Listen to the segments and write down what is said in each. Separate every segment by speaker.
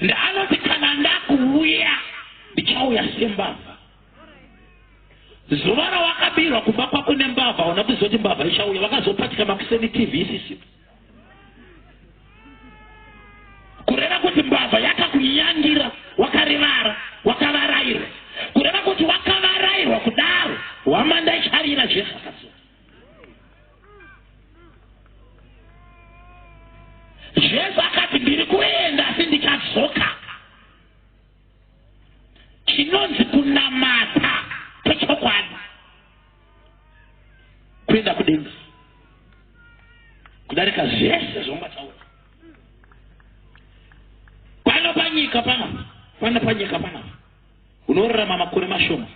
Speaker 1: Ndaanoti kana ndakuuya ndichauya sembavha. Zuva rawakabirwa kubva kwakune mbavha ona kuzoti mbavha ichauya vakazopatika makuseni TV isisipo. Kureva kuti mbavha yakakunyangira wakarivara wakavarairwa. Kureva kuti wakavarairwa kudaro Hwamanda icharira Jesu akadzoka. Jesu akati ndiri kuenda asi ndichadzoka. Chinonzi kunamata kwechokwadi kuenda kudenga kudarika zvese zvongataura. Pano panyika panapa unorarama makore mashoma.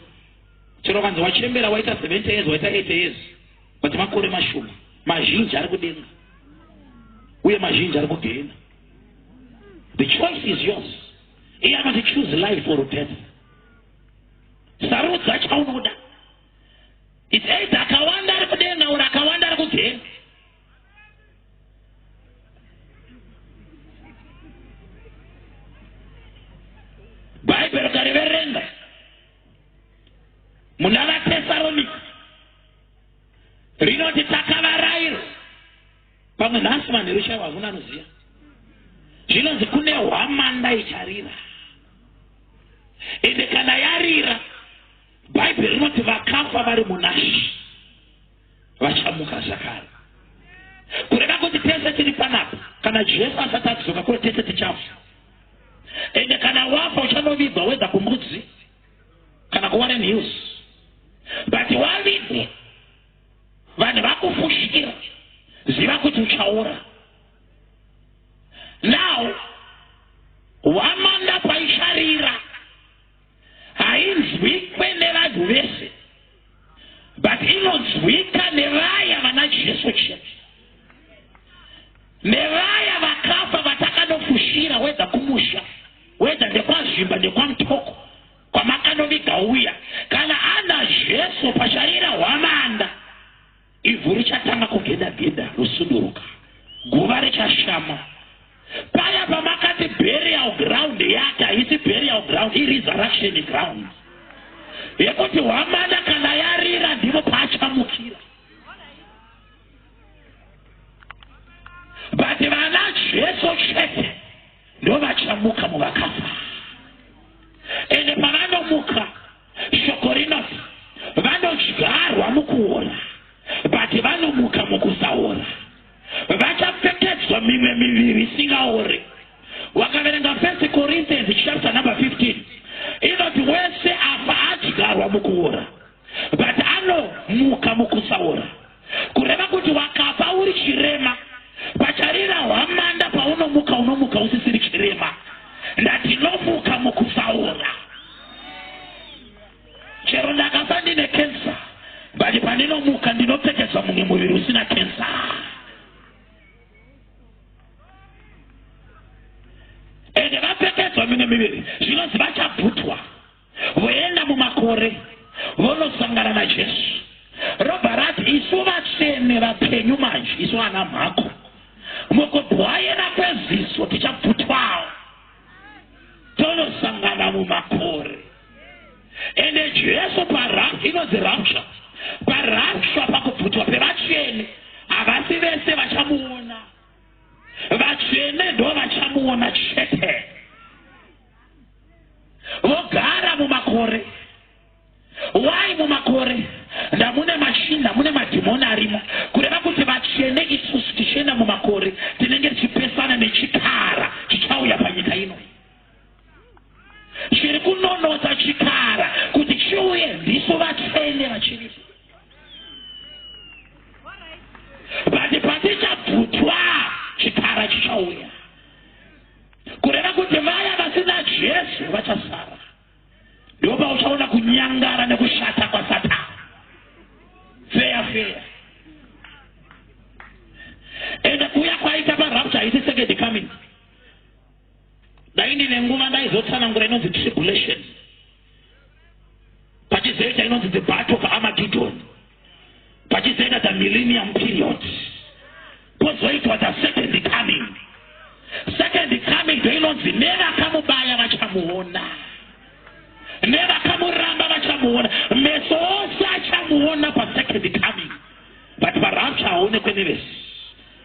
Speaker 1: Chero vanhu wachembera waita 70 years waita 80 years kuti makore mashoma mazhinji ari kudenga uye mazhinji ari kugenda. The choice is yours. You have to choose life or death. Sarudza chaunoda. It's either akawanda ari kudenga or akawanda ari kugenda. Bible kariverenga muna vaTesaronika rinoti takavarairwa pamwe nhasi manheru chaivo hamuna anoziva. Zvinonzi kune hwamanda icharira, ende kana yarira Bible rinoti vakafa vari munashi vachamuka zvakare. Kureva kuti tese tiri panapa kana Jesu asati adzoka kure tese tichafa. Ende kana wafa uchanovigwa weda kumudzi kana kuWarren Hills. But wavigwa vanhu vakufushira ziva kuti uchaora. Now hwamanda paicharira hainzwikwe nevanhu vese, but inonzwika nevaya vana Jesu chete, nevaya vakafa vatakanofushira weda kumusha weda ndekwazvimba ndekwamutoko kwamakanoviga uya. Kana ana Jesu pacharira hwamanda ivhu richatanga kugedageda rosuduruka, guva richashama. Paya pamakati burial ground yake haisi burial ground, resurrection ground. Yekuti hwamanda kana yarira ndipo paachamukira. But vana Jesu chete ndo vachamuka muvakafa. Ende pavanomuka shoko rinoti vanodyarwa mukuora, but vanomuka mukusaora. Vachapfekedzwa mimwe miviri isingaori. Wakaverenga 1 Corinthians chapter number 15 inoti wese afa adyarwa mukuora, but anomuka mukusaora. Kureva kuti wakafa uri chirema, pacharira hwamanda paunomuka unomuka usisiri chirema. Ndinomuka mukusaora. Chero ndakafa ndine kensa, but pandinomuka ndinopfekedzwa mumwe muviri usina kensa. Ende vapfekedzwa mimwe miviri zvinonzi vachabvutwa voenda mumakore vonosangana naJesu. Robva rati isu vatsvene vapenyu manje, isu ana mhako mukubwayera kweziso tichabvutwawo tonosangana mumakore. Ende Jesu inonzi rapture, parapture pakubvutwa pevatsvene havasi vese vachamuona. Vatsvene ndo vachamuona chete. Vogara mumakore. Why mumakore? Ndamune mashinda mune madhimoni arimo. Kureva kuti vatsvene isusu tichienda mumakore tinenge tichipesana nechikara chichauya panyika ino. Chiri kunonotsa chikara kuti chiuye ndiso vatsvene vachiripo. But patichabvutwa chikara chichauya. Kureva kuti vaya vasina Jesu vachasara. Ndoba uchaona kunyangara nekushata kwa Satani. Fair. Ende kuya kwaita parapture haisi second coming. Daini nenguva ndaizotsanangura inonzi tribulation. Pachizoita inonzi the battle of Armageddon. Pachizoita the millennium period. Pozoitwa the second coming. Second coming ndo inonzi nevakamubaya vachamuona, nevakamuramba vachamuona, meso ose achamuona pasecond coming. But parapcha haonekwe nevesi,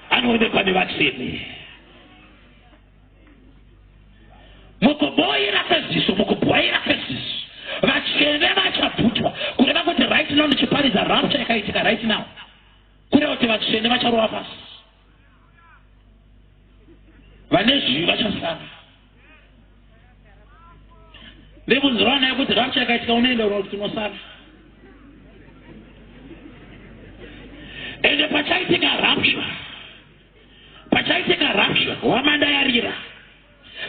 Speaker 1: anoonekwa nevatsvene. Mukuboira kweziso, mukubwaira kweziso, vatsvene vachabvutwa. Kureva kuti right now ndichiparidza rapcha yakaitika right now, kureva kuti vatsvene vacharova pasi, vane zvivi vachasara. Ndebvunzira naye kuti rapcha yakaitika unoenda kuti tinosara. Ende pachaitika rapture, wamandayarira,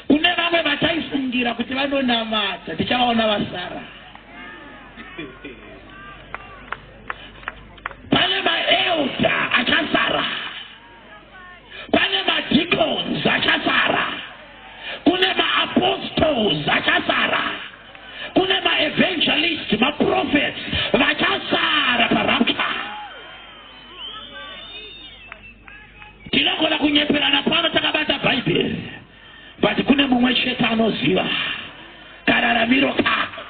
Speaker 1: kune vamwe vachaifungira kuti vanonamata tichavaona vasara. Pane maelda achasara, pane madicons achasara, kune maapostles achasara, kune maevangelists, maprophets vachasara parapcha. Tinogona kunyeperana pano takabata Bhaibheri, but kune mumwe chete anoziva kararamiro kako.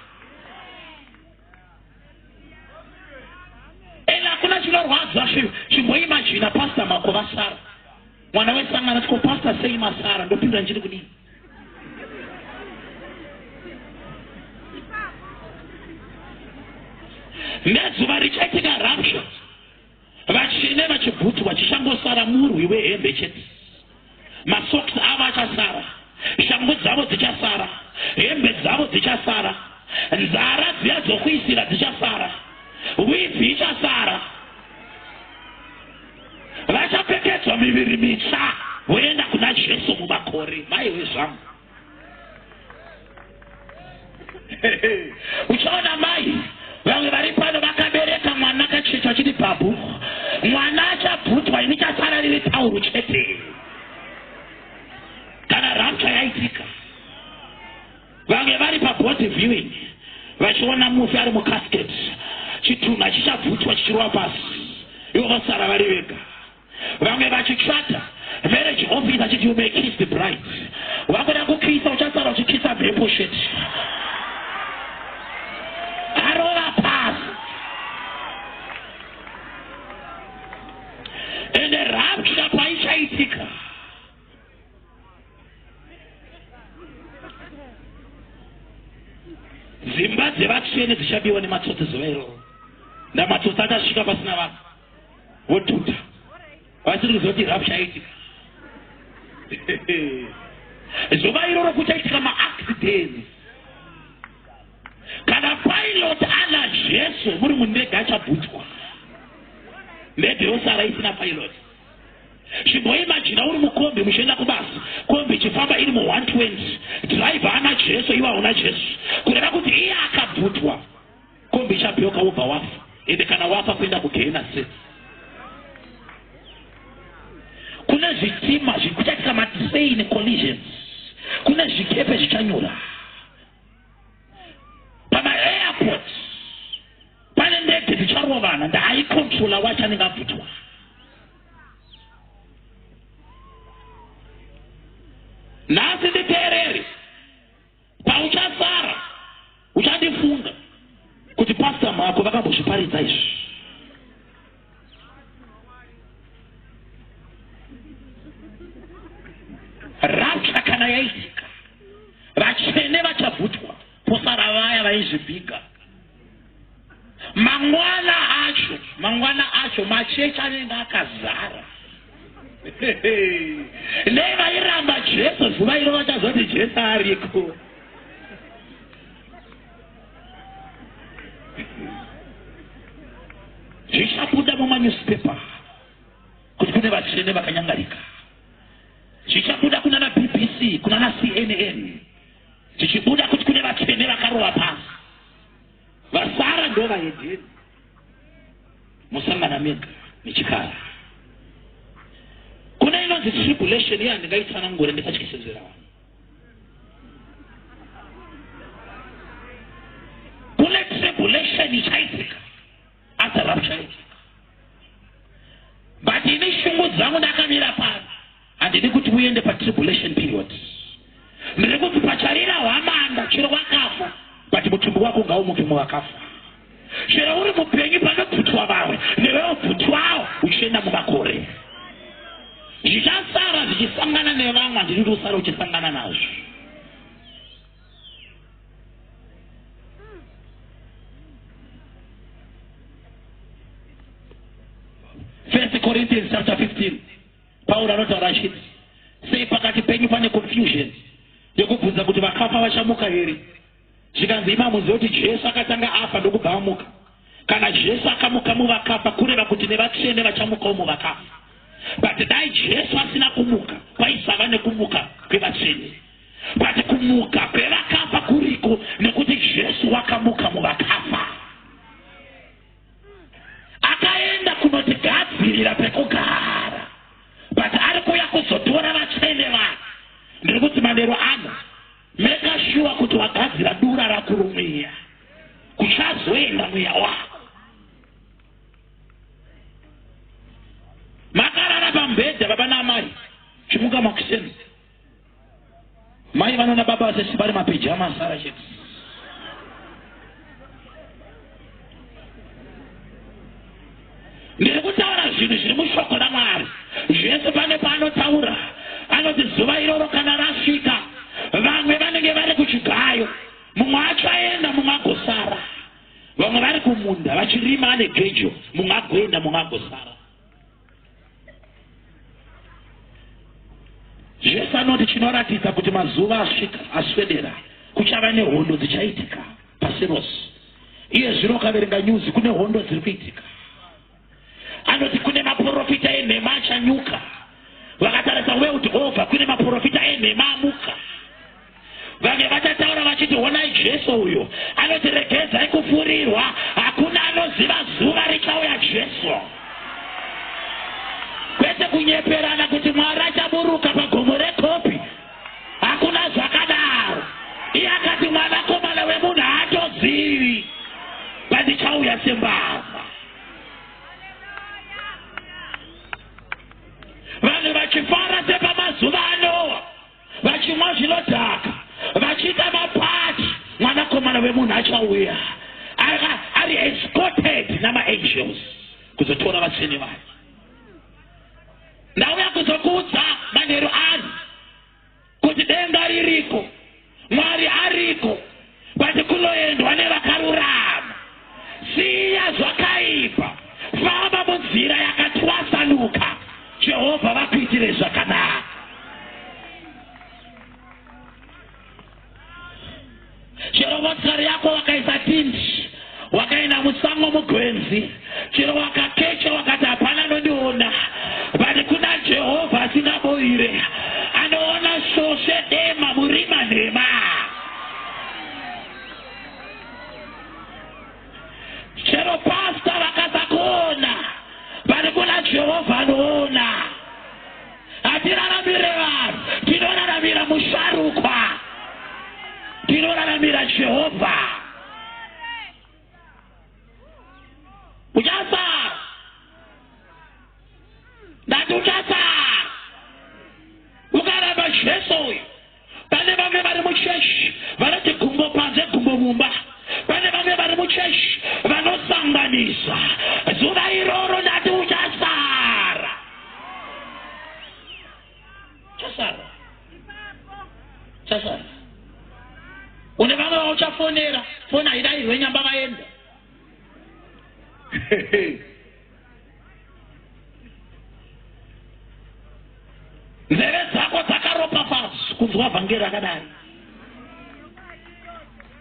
Speaker 1: Ela hakuna chinorwadza chimboimagina pastor mako vasara. Mwana wesangana tiko pastor sei masara, ndopinda njiri kudini. Nezuva richaitika rapture, vachine vachibhutu vachishangosara murwi wehembe chete. Masocks avo achasara, shangu dzavo dzichasara, hembe dzavo dzichasara, nzara dziya dzokuisira dzichasara, wivhi ichasara. Vachapfekedzwa miviri mitsva voenda kuna Jesu mumakore. Maiwe zvangu, uchaona mai vamwe vari pano vakabereka mwana kachecha chiri bhabhu, mwana achabvutwa, ini chasara riri tauro chete. Kana rapcha yaitika, vamwe vari pabody viewing vachiona mufi ari mukasket, chitunha chichabvutwa chichirwa pasi, ivo vasara vari vega. Vamwe vachitsvata marriage office achiti you may kiss the bride, wakuda kukisa uchasara uchikisa mhepo sheti, arova pasi. Ende rapcha paichaitika, dzimba dzevatsvene dzichabiwa nematsotsi zuva iroro. Ndamatsotsi achasvika pasina vanhu votuta, vasiri kuzoti rapcha yaitika. Zuva iroro kuchaitika maaccidents. Kana pilot ana Jesu muri mundege achabhutwa, ndege yosara isina pilot. Chimboimagina uri mukombi muchienda kubasa, kombi ichifamba iri mu120, driver ana Jesu, iwe hauna Jesu. Kureva kuti iye akabhutwa, kombi ichapeuka wobva wafa. Ende kana wafa kuenda kugehena sei. Kune zvitima kuchaitika matrain collisions, kune zvikepe zvichanyura pamaairport, pane ndege dzicharovana ndaaikontrola wacho anenge abvutwa. Nhasi nditeereri, pauchasara uchandifunga kuti pastor mako vakambozviparidza izvi. Rapcha kana yaitika, vatsvene vachabvutwa, posara vaya vaizvibhiga. Mangwana acho machechi anenge akazara. Nevairamba Jesu zuva iro vachazoti Jesu ariko. Zvichabuda mumanewspaper kuti kune vatsvene vakanyangarika. Zvichabuda kuna na BBC, kuna na CNN. Zvichibuda kuti kune vatsvene vakarova pasi. Vasara ndo vaedheni. Musangana mega nechikara. Kuna inonzi tribulation yandingaitsanangura ndikatyisenzera vanhu. Kune tribulation ichaitika after rapture. But ini shungu dzangu ndakamira pano, handidi kuti uende pa tribulation period. mutumbi wako ngaumuke muvakafa. Chero uri mupenyu panobvutwa vamwe newewo bvutwawo uchienda mumakore. Zvichasara zvichisangana nevamwe handiri usara uchisangana nazvo. First Corinthians chapter 15. Paul anotaura achiti, sei pakati penyu pane confusion yekubvunza kuti vakafa vachamuka here? Zvikanzi imi hamuzivi kuti Jesu akatanga afa ndokubva amuka. Kana Jesu akamuka muvakafa kureva kuti nevatsvene vachamukawo muvakafa. But dai Jesu asina kumuka, kwaisava nekumuka kwevatsvene. But kumuka kwevakafa kuriko nekuti Jesu wakamuka muvakafa. Akaenda kunotigadzirira pekugara. But ari kuuya kuzotora vatsvene vanhu. Ndiri kuti manero ano, make sure kuti wagadzira dura rako romweya kuchazoenda mweya wako. Makarara pambedha baba namai chimuka makuseni. Mai vanona baba vasesi vari mapijama sara chete. Ndiri kutaura zvinhu zviri mushoko raMwari. Jesu pane paanotaura anoti zuva iroro kana rasvika vamwe vanenge vari kuchigayo, mumwe acho aenda mumwe agosara. Vamwe vari kumunda vachirima ane gejo, mumwe agoenda mumwe agosara. Jesu anoti chinoratidza kuti mazuva asvika aswedera kuchava nehondo dzichaitika pasi rose. Iye zvino ukaverenga nyuzi kune hondo dziri kuitika. Anoti kune maprofita enhema achanyuka. Vakatarisa kuti Jehovha kune maprofita enhema amuka. Vamwe vachataura vachiti honai Jesu uyo anoti regedzai kupfurirwa, hakuna anoziva zuva richauya Jesu. Kwete kunyeperana kuti Mwari achaburuka pagomo rekopi, hakuna zvakadaro. Iye akati mwanakomana wemunhu haatozivi pandichauya sembavha. Vanhu vachifara sepamazuva aNoa, vachimwa zvinodhaka, vachiita mapati, mwanakomana wemunhu achauya ari escorted namaangels kuzotora vatsvene vake. Ndauya kuzokuudza manheru ano kuti denga ririko, Mwari ariko, but kunoendwa nevakarurama. Siya zvakaipa, famba munzira yakatwasanuka, Jehovha vakuitire zvakanaka. Chero motikari yako wakaisa tindi, wakaenda musango mugwenzi, chero wakakecha wakati hapana anondiona, but kuna Jehovha asingaboire anoona shoshe dema murima nhema. Chero pastor vakasakuona, but kuna Jehovha anoona. Hatiraramire vanhu, tinoraramira musharukwa, tinoraramira Jehovha. Uchasara, ndati uchasara. Ukaramba Jesu uyu, pane vamwe vari muchechi vanoti gumbo panze gumbo mumba. Pane vamwe vari muchechi vanosanganisa. Zuva iroro ndati uchasara. Uchasara. Une vamwe vauchafonera, fona haidaidzwe nyamba vaenda. Nzeve dzako dzakaropafadzwa kunzwa vhangeri rakadai.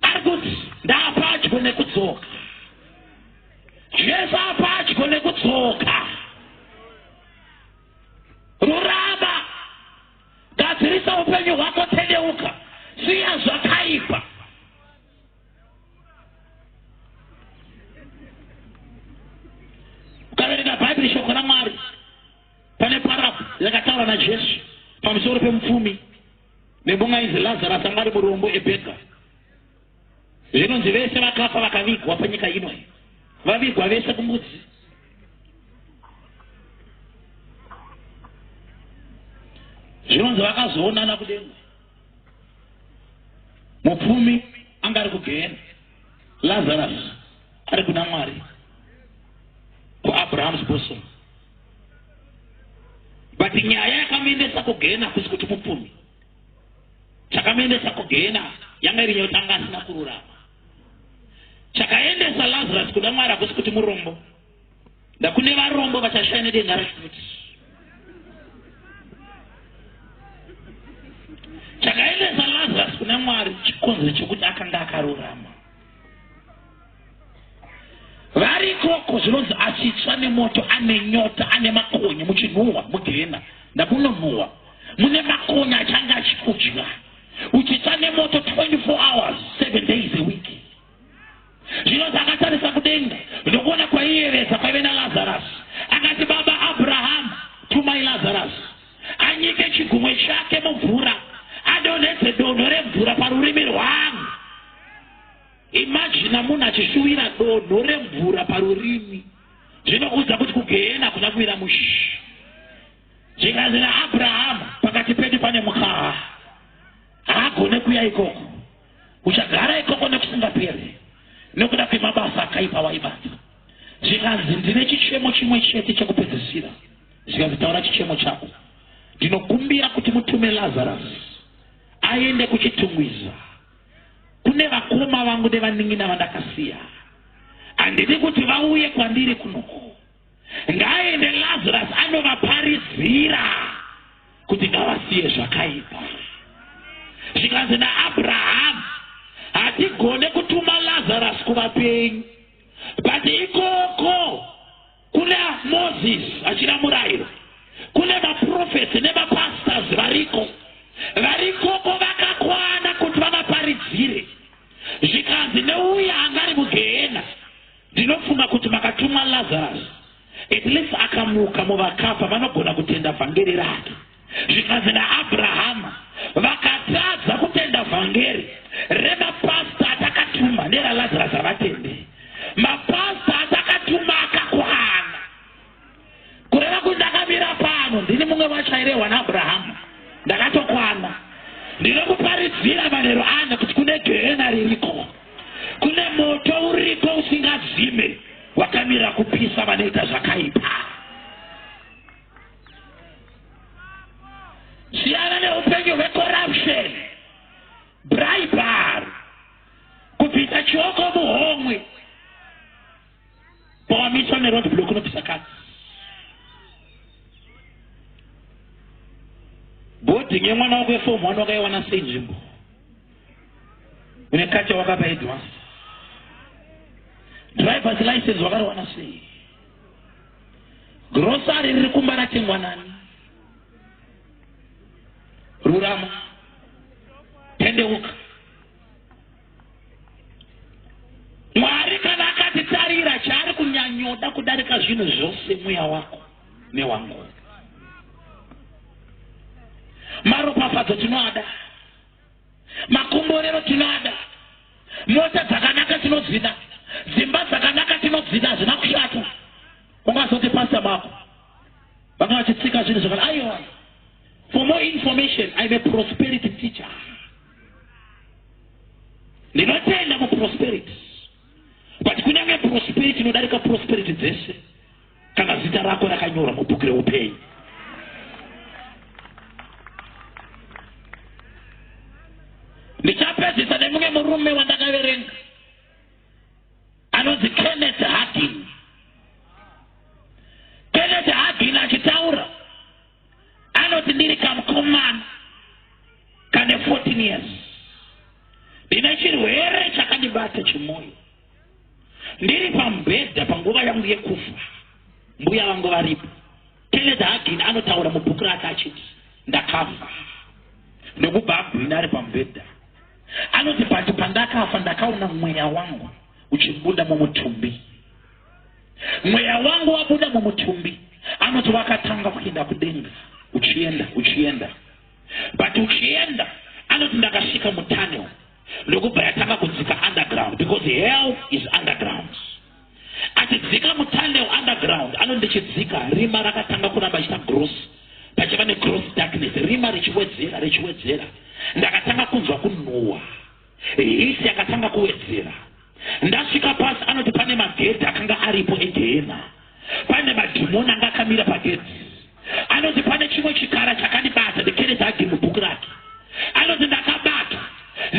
Speaker 1: Ari kuti ndaapadyo nekudzoka. Jesu apadyo nekudzoka. Rurama, gadzirisa upenyu hwako, tendeuka, siya zvakaipa. Ukaverenga Bhaibheri shoko raMwari, pane parafu yakataura naJesu pamusoro pemupfumi nembonga ainzi Lazarus anga ari murombo eBheka. Zvinonzi vese vakafa vakavigwa panyika ino, vavigwa vese kumbudzi. Zvinonzi vakazoonana kudenga. Mupfumi anga ari kugehena, Lazarus ari kuna Mwari kuAbraham's bosom. But nyaya yakamuendesa kugehena kusi kuti mupfumi. Chakamuendesa kugehena yanga iri nyotanga asina kururama. Chakaendesa Lazarus kuna Mwari kusi kuti murombo. Ndakune varombo vachashaya denga refuti. Chakaendesa Lazarus kuna Mwari chikonzero chekuti akanga akarurama. Varikoko zvinonzi achitsva nemoto ane nyota ane makonye muchinhuhwa mugehena. Ndakunonhuhwa mune makonye achanga achikudya. Uchitsva nemoto 24 hours 7 days a week. Zvinonzi akatarisa kudenga ndokuona kwaiyeresa kwaive naLazarus. Akati baba Abraham, tumai Lazarus anyike chigumwe chake mumvura adonhedze donho remvura parurimi rwangu. Imagine munhu achishuwira donho remvura parurimi. Zvinokuudza kuti kugehena kuna kuwira mushi. Zvikanzi naAbraham pakati pedu pane mukaha. Haagone kuuya ikoko. Uchagara ikoko nekusingaperi nekuda kwemabasa akaipa waibata. Zvikanzi ndine chichemo chimwe chete chekupedzisira. Zvikanzi taura chichemo chako. Ndinokumbira kuti mutume Lazarus aende kuchitungwiza. Kune vakoma vangu nevaning'ina vandakasiya. Handidi kuti vauye kwandiri kunoku. Ngaende Lazarus anovaparidzira kuti ngavasiye zvakaipa. Zvikanzi naAbraham hatigone kutuma Lazarus kuvapenyu. But ikoko kuna Moses achina murayiro. Kune maprofeti nemapastors variko. Varikoko vakakwana kuti vavaparidzire. Zvikanzi neuya angari mugehena. Ndinofunga kuti makatuma Lazarus at least akamuka muvakafa vanogona kutenda vhangeri rake. Zvikanzi naAbrahama vakatadza kutenda vhangeri remapasta atakatuma neraLazarus havatende. Mapasta atakatuma akakwana. Kureva kuti ndakamira pano ndini mumwe vachairehwa naAbrahama. Ndakatokwana. Ndinokuparidzira manheru ano kuti kune gehena ririko. Kune moto uriko usingadzime wakamira kupisa vanoita zvakaipa. Siyana neupenyu hwecorruption, bribery, kupisa choko muhomwe. Pawamiswa neroadblock unopisa kati. Boarding yemwana wako weform 1 wakaiwana sei nzvimbo. Une kacha wakapa advance. Driver's license wakaiwana sei. Grocery riri kumba ratengwa nani. Rurama. Tendeuka. Mwari kana akatitarira chaari kunyanyoda kudarika zvinhu zvose mweya wako newangu. Maropafadzo tinoada. Makomborero tinoada. Mota dzakanaka tinodzida. Dzimba dzakanaka tinodzida hazvina kushata. Ungazoti pastor bako vanga vachitsika zvinhu zvakati aiwa. For more information, I'm a prosperity teacher. Ndinotenda muprosperity. But kunyange prosperity inodarika prosperity dzese kana zita rako rakanyorwa mubhuku reupenyu. Ndichapedzisa nemumwe murume wandakaverenga anonzi Kenneth Hagin. Kenneth Hagin achitaura anoti ndiri kamukomana kane 14 years. Ndine chirwere chakandibata chemwoyo. Ndiri pamubhedha panguva yangu yekufa. Mbuya vangu varipo. Kenneth Hagin anotaura mubhuku rake achiti ndakafa. Ndokubhabhina ari pamubhedha. Anoti pati pandakafa ndakaona mweya wangu uchibuda mumutumbi. Mweya wangu wabuda mumutumbi. Anoti wakatanga kuenda kudenga. Uchienda. But uchienda. Anoti ndakasvika mutunnel. Ndokubva yatanga kudzika underground because hell is underground. Achidzika mutunnel underground. Anoti ndichidzika rima rakatanga kuramba ichita gross. Pachiva negross darkness. Rima richiwedzera. Ndakatanga kunzwa kunhuhwa. Hisi yakatanga kuwedzera. ndasvika pasi anoti pane magedhi akanga aripo egehena, pane madhimoni anga akamira pagedhi. Anoti pane chimwe chikara chakandibata, the keresi agimu